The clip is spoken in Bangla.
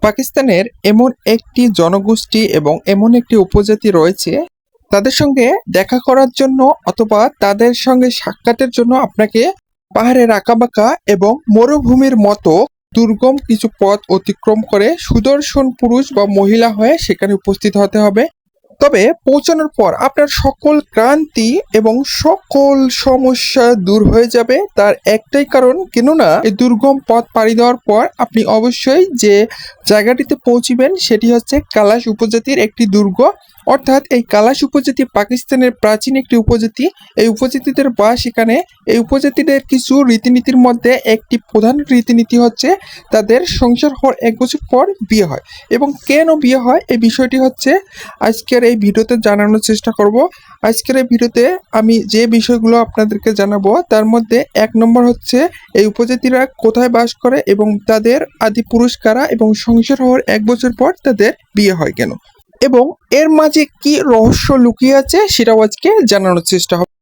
পাকিস্তানের এমন একটি জনগোষ্ঠী এবং এমন একটি উপজাতি রয়েছে, তাদের সঙ্গে দেখা করার জন্য অথবা তাদের সঙ্গে সাক্ষাতের জন্য আপনাকে পাহাড়ের আঁকাবাঁকা এবং মরুভূমির মতো দুর্গম কিছু পথ অতিক্রম করে সুদর্শন পুরুষ বা মহিলা হয়ে সেখানে উপস্থিত হতে হবে। তবে পৌঁছানোর পর আপনার সকল ক্লান্তি এবং সকল সমস্যা দূর হয়ে যাবে। তার একটাই কারণ, কেননা এই দুর্গম পথ পাড়ি দেওয়ার পর আপনি অবশ্যই যে জায়গাটিতে পৌঁছিবেন সেটি হচ্ছে কালাশ উপজাতির একটি দুর্গ। অর্থাৎ এই কালাশ উপজাতি পাকিস্তানের প্রাচীন একটি উপজাতি। এই উপজাতিদের বাস এখানে। এই উপজাতিদের কিছু রীতিনীতির মধ্যে একটি প্রধান রীতিনীতি হচ্ছে তাদের সংসার হওয়ার 1 বছর পর বিয়ে হয়। এবং কেন বিয়ে হয় এই বিষয়টি হচ্ছে আজকের এই ভিডিওতে জানানোর চেষ্টা করব। আজকের এই ভিডিওতে আমি যে বিষয়গুলো আপনাদেরকে জানাবো তার মধ্যে 1 নম্বর হচ্ছে এই উপজাতিরা কোথায় বাস করে এবং তাদের আদি পুরুষ কারা এবং সংসার হওয়ার 1 বছর পর তাদের বিয়ে হয় কেন, এবং এর মাঝে কি রহস্য লুকিয়ে আছে সেটাও আজকে জানানোর চেষ্টা হবে।